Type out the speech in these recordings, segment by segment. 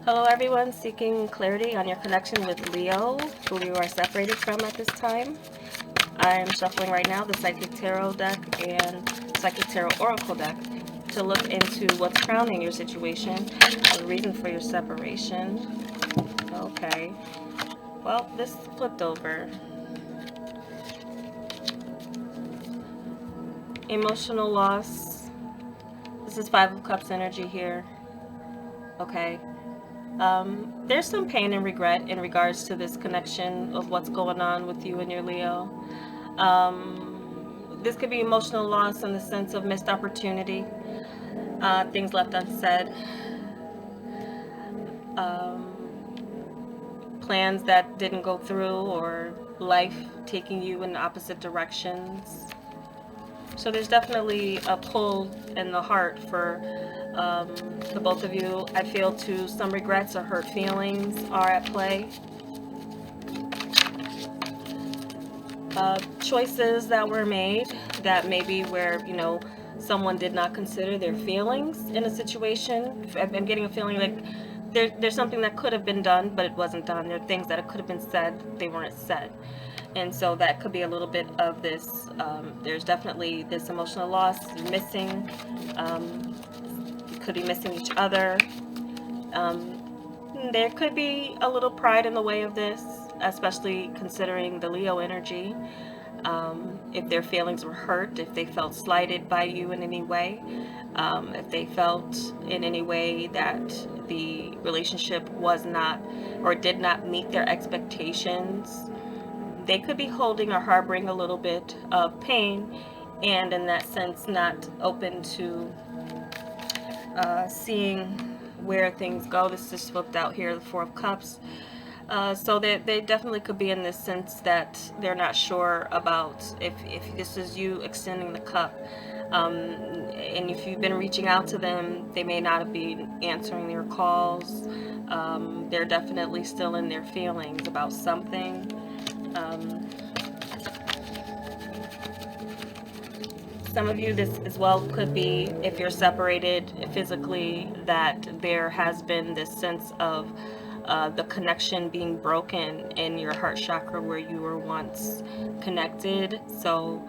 Hello everyone seeking clarity on your connection with Leo, who you are separated from at this time. I'm shuffling right now the Psychic Tarot deck and Psychic Tarot Oracle deck to look into what's crowning your situation, the reason for your separation. Okay, well, this flipped over. Emotional loss. This is Five of Cups energy here. Okay. There's some pain and regret in regards to this connection of what's going on with you and your Leo. This could be emotional loss in the sense of missed opportunity, things left unsaid, plans that didn't go through, or life taking you in opposite directions. So there's definitely a pull in the heart for the both of you. I feel too some regrets or hurt feelings are at play. Choices that were made that maybe where, someone did not consider their feelings in a situation. I'm getting a feeling like there's something that could have been done, but it wasn't done. There are things that could have been said, they weren't said. And so that could be a little bit of this. There's definitely this emotional loss, missing. You could be missing each other. There could be a little pride in the way of this, especially considering the Leo energy. If their feelings were hurt, if they felt slighted by you in any way, if they felt in any way that the relationship was not or did not meet their expectations, they could be holding or harboring a little bit of pain, and in that sense not open to seeing where things go. This is flipped out here, the Four of Cups. So they definitely could be in this sense that they're not sure about if this is you extending the cup. And if you've been reaching out to them, they may not be answering your calls. They're definitely still in their feelings about something. Some of you, this as well could be, if you're separated physically, that there has been this sense of the connection being broken in your heart chakra where you were once connected. So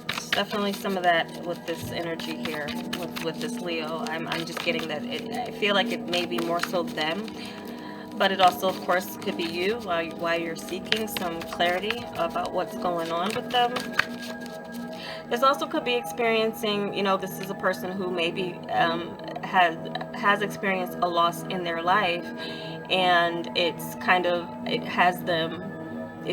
it's definitely some of that with this energy here, with this Leo. I'm just getting that I feel like it may be more so them, but it also, of course, could be you while you're seeking some clarity about what's going on with them. This also could be experiencing, this is a person who maybe has experienced a loss in their life, and it's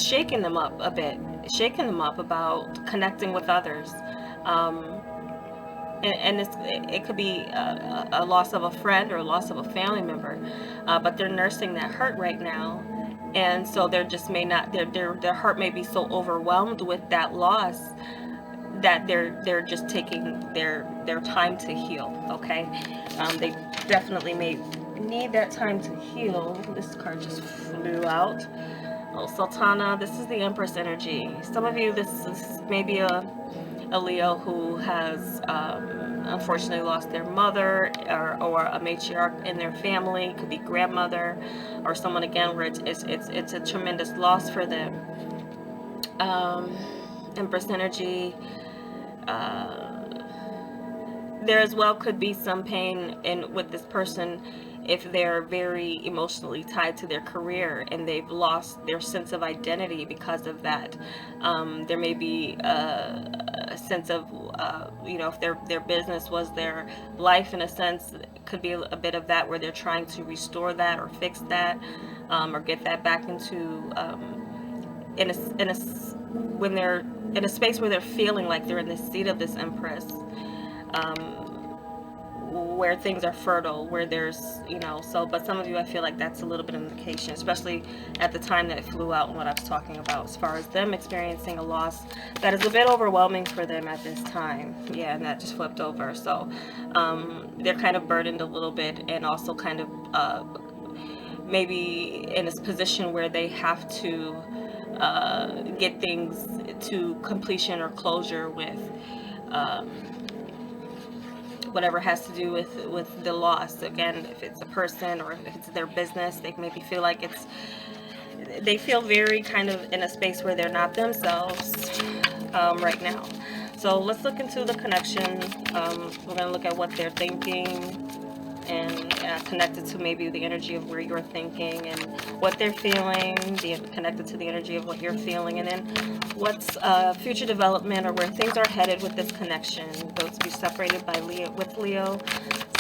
shaking them up a bit, shaking them up about connecting with others. And it could be a loss of a friend or a loss of a family member, but they're nursing that hurt right now, and so they're just their heart may be so overwhelmed with that loss that they're just taking their time to heal. Okay, they definitely may need that time to heal. This card just flew out. Oh, Sultana, this is the Empress energy. Some of you, this is maybe a Leo who has unfortunately lost their mother, or a matriarch in their family. Could be grandmother, or someone again where it's a tremendous loss for them. Empress energy. There as well could be some pain with this person if they're very emotionally tied to their career and they've lost their sense of identity because of that. There may be a sense of, if their business was their life in a sense, it could be a bit of that where they're trying to restore that or fix that, or get that back into, when they're in a space where they're feeling like they're in the seat of this Empress, where things are fertile, where there's, but some of you, I feel like that's a little bit of an indication, especially at the time that it flew out and what I was talking about, as far as them experiencing a loss that is a bit overwhelming for them at this time. Yeah, and that just flipped over. So they're kind of burdened a little bit, and also kind of maybe in a position where they have to get things to completion or closure with whatever has to do with the loss. Again, if it's a person or if it's their business, they maybe feel like they feel very kind of in a space where they're not themselves right now. So let's look into the connection. We're going to look at what they're thinking, and connected to maybe the energy of where you're thinking and what they're feeling, connected to the energy of what you're feeling, and then what's future development or where things are headed with this connection. Those to be separated by Leo, with Leo,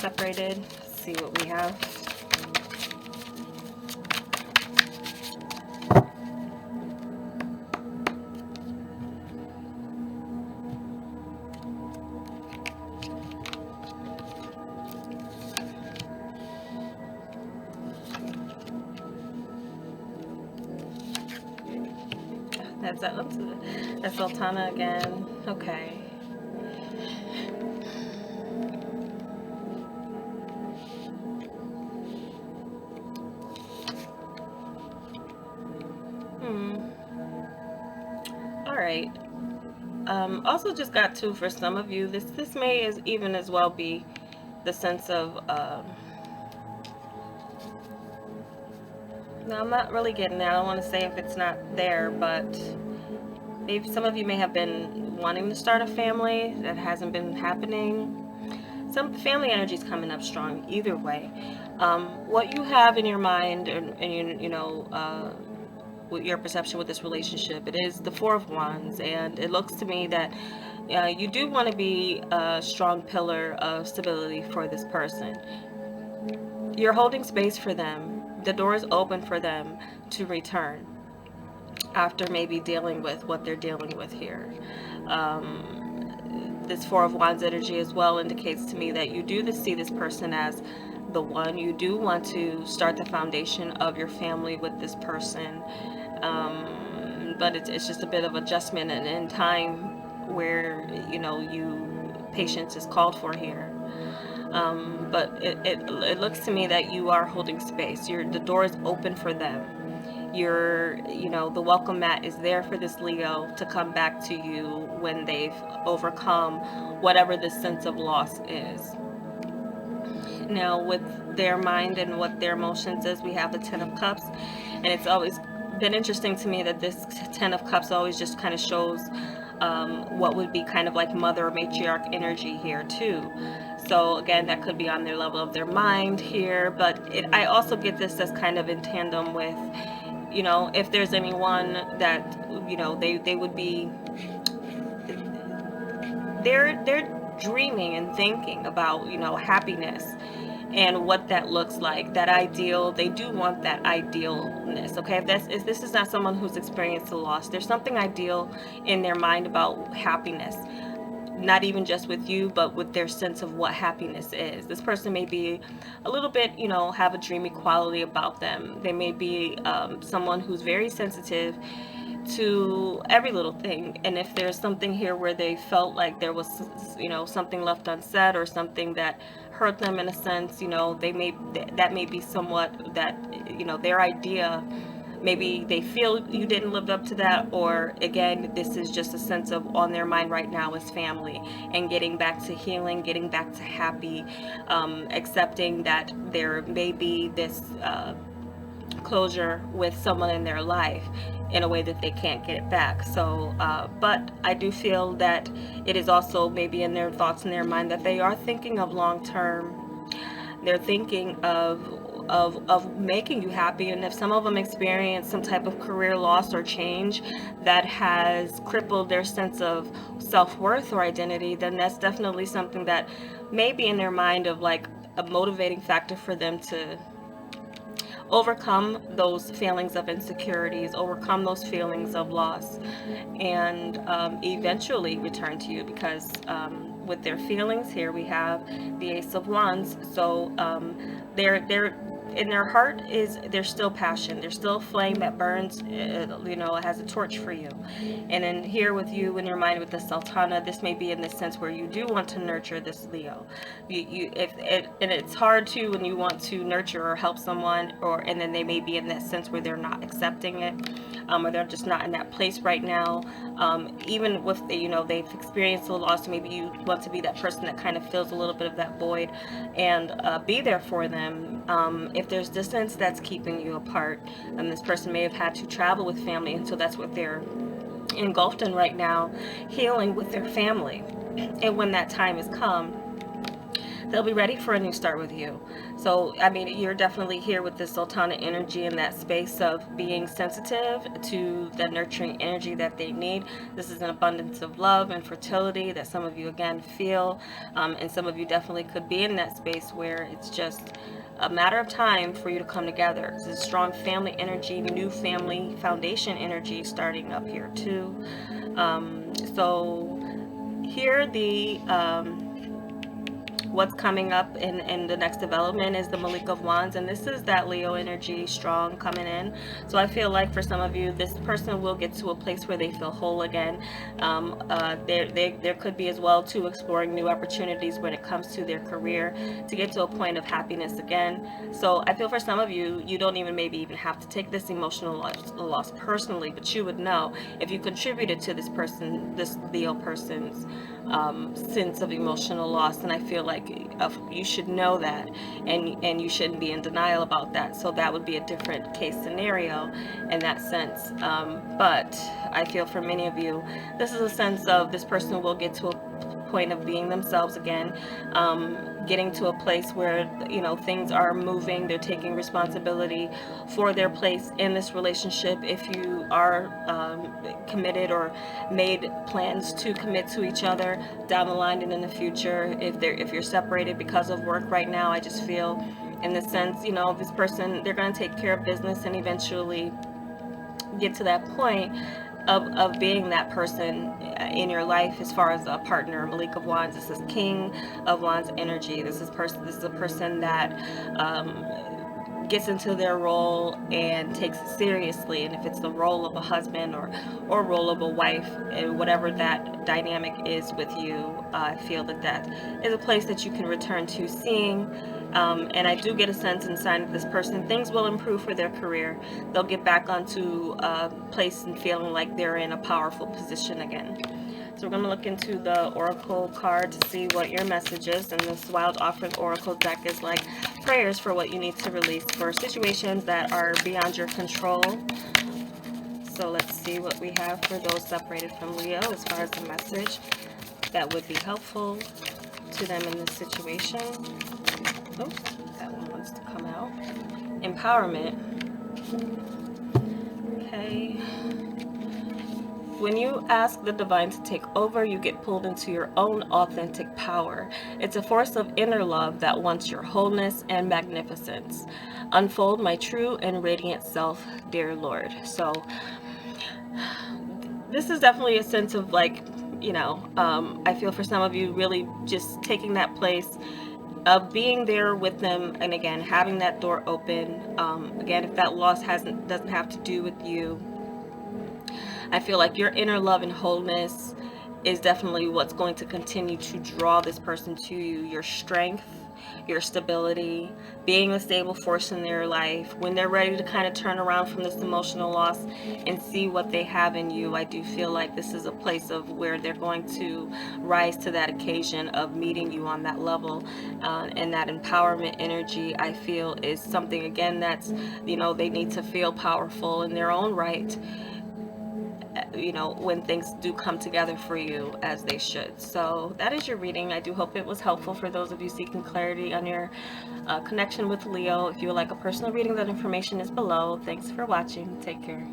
separated. Let's see what we have. That's Sultana again. Okay. All right. Also just got to, for some of you, this may even as well be the sense of no, I'm not really getting there. I don't want to say if it's not there, but maybe some of you may have been wanting to start a family that hasn't been happening. Some family energy is coming up strong either way. What you have in your mind and you know, with your perception with this relationship, it is the Four of Wands, and it looks to me that you do want to be a strong pillar of stability for this person. You're holding space for them. The door is open for them to return after maybe dealing with what they're dealing with here. This Four of Wands energy as well indicates to me that you do see this person as the one. You do want to start the foundation of your family with this person, but it's just a bit of adjustment and in time where, you know, patience is called for here. But it looks to me that you are holding space. The door is open for them. You know, the welcome mat is there for this Leo to come back to you when they've overcome whatever the sense of loss is. Now, with their mind and what their emotions is, we have the Ten of Cups, and it's always been interesting to me that this Ten of Cups always just kind of shows what would be kind of like mother or matriarch energy here too. So again, that could be on their level of their mind here, but I also get this as kind of in tandem with, you know, if there's anyone that, you know, they would be, they're dreaming and thinking about, you know, happiness and what that looks like, that ideal. They do want that idealness. Okay, if this is not someone who's experienced a loss, there's something ideal in their mind about happiness, not even just with you, but with their sense of what happiness is. This person may be a little bit, you know, have a dreamy quality about them. They may be someone who's very sensitive to every little thing, and if there's something here where they felt like there was, you know, something left unsaid or something that hurt them in a sense, you know, that may be somewhat that, you know, their idea, maybe they feel you didn't live up to that, or again, this is just a sense of on their mind right now is family and getting back to healing, getting back to happy, accepting that there may be this closure with someone in their life in a way that they can't get it back. So but I do feel that it is also maybe in their thoughts in their mind that they are thinking of long term. They're thinking of making you happy, and if some of them experience some type of career loss or change that has crippled their sense of self-worth or identity, then that's definitely something that may be in their mind of like a motivating factor for them to overcome those feelings of insecurities, overcome those feelings of loss, and eventually return to you, because with their feelings here we have the Ace of Wands. So they're in their heart is there's still passion, there's still a flame that burns, you know, it has a torch for you. And then here with you in your mind with the Sultana, this may be in the sense where you do want to nurture this Leo. And it's hard to when you want to nurture or help someone, and then they may be in that sense where they're not accepting it. or they're just not in that place right now. Even with they've experienced a loss, maybe you want to be that person that kind of fills a little bit of that void and be there for them. If there's distance that's keeping you apart, and this person may have had to travel with family, and so that's what they're engulfed in right now, healing with their family. And when that time has come, they'll be ready for a new start with you. So, I mean, you're definitely here with this Sultana energy in that space of being sensitive to the nurturing energy that they need. This is an abundance of love and fertility that some of you, again, feel. And some of you definitely could be in that space where it's just a matter of time for you to come together. It's a strong family energy, new family foundation energy starting up here, too. So, here the... what's coming up in the next development is the Malik of Wands, and this is that Leo energy strong coming in. So I feel like for some of you, this person will get to a place where they feel whole again. There could be as well too exploring new opportunities when it comes to their career to get to a point of happiness again. So I feel for some of you, you don't maybe even have to take this emotional loss personally, but you would know if you contributed to this Leo person's sense of emotional loss, and I feel like you should know that, and you shouldn't be in denial about that. So that would be a different case scenario in that sense. But I feel for many of you, this is a sense of this person will get to a point of being themselves again, getting to a place where things are moving, they're taking responsibility for their place in this relationship. If you are committed or made plans to commit to each other down the line and in the future, if you're separated because of work right now, I just feel in the sense, this person, they're going to take care of business and eventually get to that point of being that person in your life as far as a partner. Malik of Wands, this is King of Wands energy. This is a person that gets into their role and takes it seriously. And if it's the role of a husband or role of a wife, whatever that dynamic is with you, I feel that is a place that you can return to seeing. And I do get a sense and sign of this person, things will improve for their career. They'll get back onto a place and feeling like they're in a powerful position again. So we're going to look into the Oracle card to see what your message is. And this Wild Offering Oracle deck is like prayers for what you need to release for situations that are beyond your control. So let's see what we have for those separated from Leo as far as the message that would be helpful to them in this situation. Oh, that one wants to come out. Empowerment. Okay. When you ask the divine to take over, you get pulled into your own authentic power. It's a force of inner love that wants your wholeness and magnificence. Unfold my true and radiant self, dear Lord. So this is definitely a sense of I feel for some of you really just taking that place of being there with them, and again having that door open. Again, if that loss doesn't have to do with you, I feel like your inner love and wholeness is definitely what's going to continue to draw this person to you. Your strength, your stability, being a stable force in their life. When they're ready to kind of turn around from this emotional loss and see what they have in you, I do feel like this is a place of where they're going to rise to that occasion of meeting you on that level. And that empowerment energy, I feel, is something, again, that's, they need to feel powerful in their own right, when things do come together for you as they should. So that is your reading. I do hope it was helpful for those of you seeking clarity on your connection with Leo. If you would like a personal reading, that information is below. Thanks for watching. Take care.